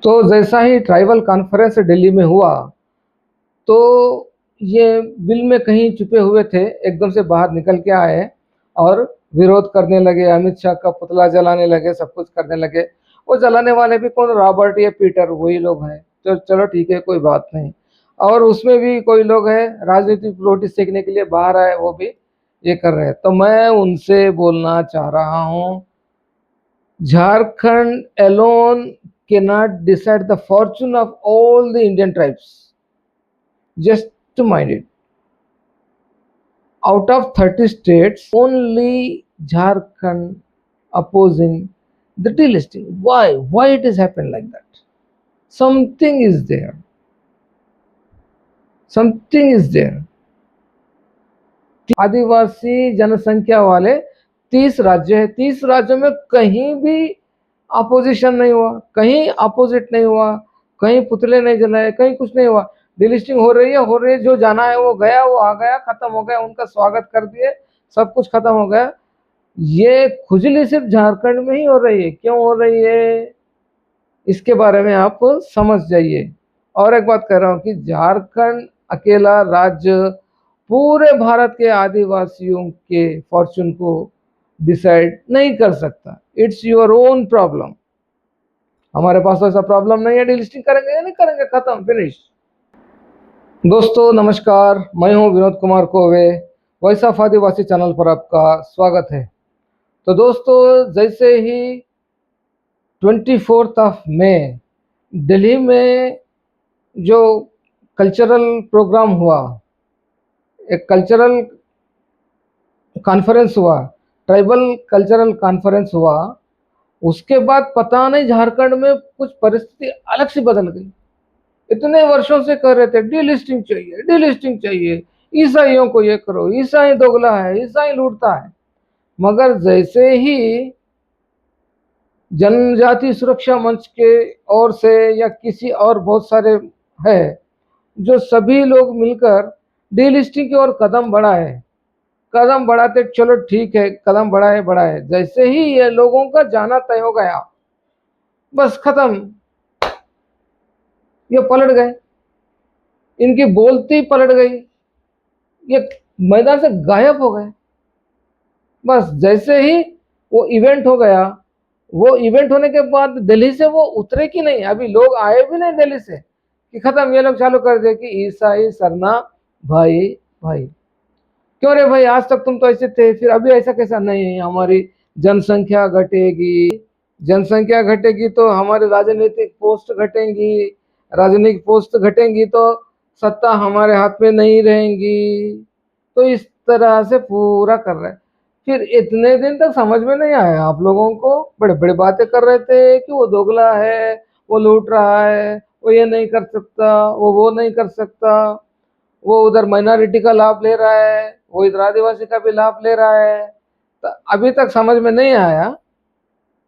तो जैसा ही tribal conference Delhi में हुआ, तो ये बिल में कहीं छुपे हुए थे, एकदम से बाहर निकल के आए और विरोध करने लगे। अमित शाह का पुतला जलाने लगे, सब कुछ करने लगे। वो जलाने वाले भी कौन, रॉबर्ट या पीटर, वही लोग हैं। तो चलो ठीक है, कोई बात नहीं। और उसमें भी कोई लोग हैं राजनीतिक रोटी सेकने के लिए बाहर आए, वो भी ये कर रहे हैं। तो मैं उनसे बोलना चाह रहा हूँ, Jharkhand alone cannot decide the fortune of all the Indian tribes. Just to mind it. Out of 30 states, only Jharkhand opposing the delisting. Why? Why it has happened like that? Something is there. Something is there. आदिवासी जनसंख्या वाले 30 राज्य है। 30 राज्यों में कहीं भी opposition नहीं हुआ, कहीं अपोजिट नहीं हुआ, कहीं पुतले नहीं जलाए, कहीं कुछ नहीं हुआ। डिलिस्टिंग हो रही है, जो जाना है वो गया, वो आ गया, खत्म हो गया, उनका स्वागत कर दिए, सब कुछ खत्म हो गया। ये खुजली सिर्फ झारखंड में ही हो रही है। क्यों हो रही है, इसके बारे में आप समझ जाइए। और एक बात कह रहा हूँ कि झारखंड अकेला राज्य पूरे भारत के आदिवासियों के फॉर्चून को डिसाइड नहीं कर सकता। It's your own problem. हमारे पास तो ऐसा प्रॉब्लम नहीं है। डिलिस्टिंग करेंगे या नहीं करेंगे, खत्म, फिनिश। दोस्तों नमस्कार, मैं हूं Vinod Kumar Kove. Voice of Adivasi channel पर आपका स्वागत है। तो दोस्तों, जैसे ही 24 मई दिल्ली में जो कल्चरल प्रोग्राम हुआ, एक कल्चरल कॉन्फ्रेंस हुआ, ट्राइबल कल्चरल कॉन्फ्रेंस हुआ, उसके बाद पता नहीं झारखंड में कुछ परिस्थिति अलग से बदल गई। इतने वर्षों से कर रहे थे डीलिस्टिंग चाहिए, डीलिस्टिंग चाहिए, ईसाइयों को ये करो, ईसाई दोगला है, ईसाई लूटता है। मगर जैसे ही जनजाति सुरक्षा मंच के ओर से या किसी और बहुत सारे है, जो सभी लोग मिलकर डीलिस्टिंग की ओर कदम बढ़ाए, कदम बढ़ाते चलो ठीक है, कदम बढ़ाए, जैसे ही ये लोगों का जाना तय हो गया, बस खत्म, ये पलट गए, इनकी बोलती पलट गई, ये मैदान से गायब हो गए। बस जैसे ही वो इवेंट हो गया, वो इवेंट होने के बाद दिल्ली से वो उतरे कि नहीं, अभी लोग आए भी नहीं दिल्ली से, कि खत्म, ये लोग चालू कर दे कि ईसाई सरना भाई भाई। क्यों रे भाई, आज तक तुम तो ऐसे थे, फिर अभी ऐसा कैसा? नहीं, हमारी जनसंख्या घटेगी, जनसंख्या घटेगी तो हमारी राजनीतिक पोस्ट घटेंगी, राजनीतिक पोस्ट घटेंगी तो सत्ता हमारे हाथ में नहीं रहेंगी। तो इस तरह से पूरा कर रहे हैं। फिर इतने दिन तक समझ में नहीं आया आप लोगों को, बड़े बड़े बातें कर रहे थे कि वो दोगला है, वो लूट रहा है, वो ये नहीं कर सकता, वो नहीं कर सकता, वो उधर माइनॉरिटी का लाभ ले रहा है, वो इधर आदिवासी का भी लाभ ले रहा है। तो अभी तक समझ में नहीं आया।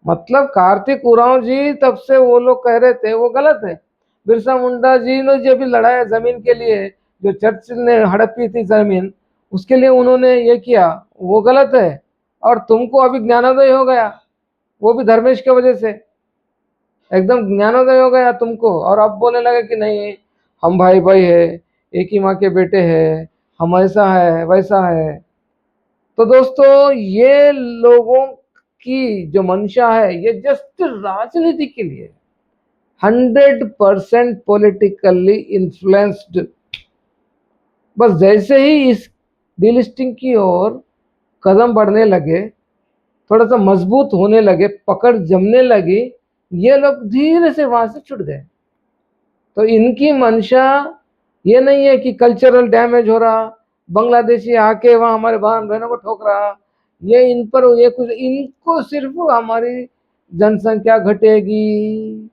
मतलब कार्तिक उरांव जी तब से वो लोग कह रहे थे वो गलत है। बिरसा मुंडा जी ने जो भी लड़ाया जमीन के लिए, जो चर्च ने हड़पी थी जमीन, उसके लिए उन्होंने ये किया, वो गलत है। और तुमको अभी ज्ञानोदय हो गया, वो भी धर्मेश की वजह से एकदम ज्ञानोदय हो गया तुमको, और अब बोलने लगे कि नहीं, हम भाई भाई है, एक ही माँ के बेटे हैं, हम ऐसा है वैसा है। तो दोस्तों, ये लोगों की जो मंशा है, ये जस्ट राजनीति के लिए 100% पॉलिटिकली इन्फ्लुएंस्ड। बस जैसे ही इस डिलिस्टिंग की ओर कदम बढ़ने लगे, थोड़ा सा मजबूत होने लगे, पकड़ जमने लगी, ये लोग धीरे से वहां से छुट गए। तो इनकी मंशा ये नहीं है कि कल्चरल डैमेज हो रहा, बांग्लादेशी आके वहां हमारे बहन बहनों को ठोक रहा, ये इन पर ये कुछ, इनको सिर्फ हमारी जनसंख्या घटेगी,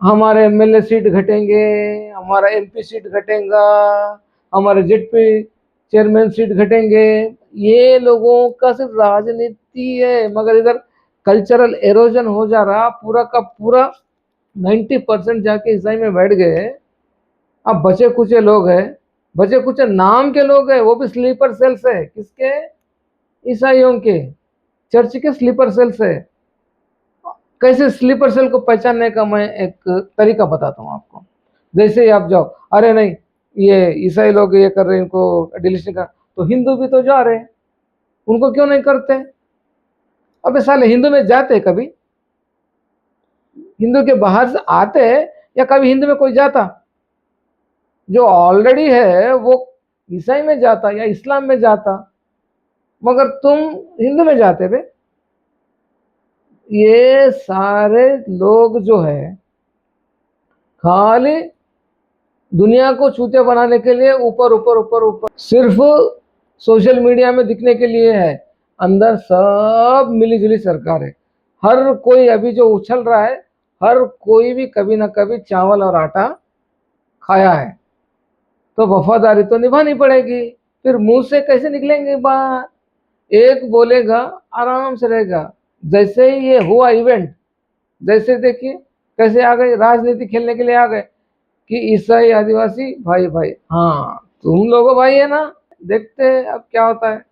हमारे एमएलए सीट घटेंगे, हमारा एमपी सीट घटेगा, हमारे जेडपी चेयरमैन सीट घटेंगे, ये लोगों का सिर्फ राजनीति है। मगर इधर कल्चरल एरोजन हो जा रहा, पूरा का पूरा 90% जाके ईसाई में बैठ गए। अब बचे कुचे लोग हैं, बचे कुचे नाम के लोग हैं, वो भी स्लीपर सेल्स है। किसके? ईसाइयों के, चर्च के स्लीपर सेल्स है। कैसे स्लीपर सेल को पहचानने का मैं एक तरीका बताता हूँ आपको। जैसे ही आप जाओ, अरे नहीं ये ईसाई लोग ये कर रहे हैं, इनको डिलीट नहीं कर, तो हिंदू भी तो जा रहे हैं, उनको क्यों नहीं करते? अबे साले हिंदू में जाते हैं कभी? हिंदू के बाहर से आते हैं या कभी हिंदू में कोई जाता? जो ऑलरेडी है वो ईसाई में जाता या इस्लाम में जाता, मगर तुम हिंदू में जाते बे। ये सारे लोग जो है खाली दुनिया को चूतिया बनाने के लिए ऊपर ऊपर ऊपर ऊपर सिर्फ सोशल मीडिया में दिखने के लिए है, अंदर सब मिलीजुली सरकार है। हर कोई अभी जो उछल रहा है, हर कोई भी कभी ना कभी चावल और आटा खाया है, तो वफादारी तो निभानी पड़ेगी। फिर मुंह से कैसे निकलेंगे बात? एक बोलेगा आराम से रहेगा। जैसे ही ये हुआ इवेंट, जैसे देखिए कैसे आ गए, राजनीति खेलने के लिए आ गए कि ईसाई आदिवासी भाई भाई, हाँ तुम लोगों भाई है ना, देखते हैं अब क्या होता है।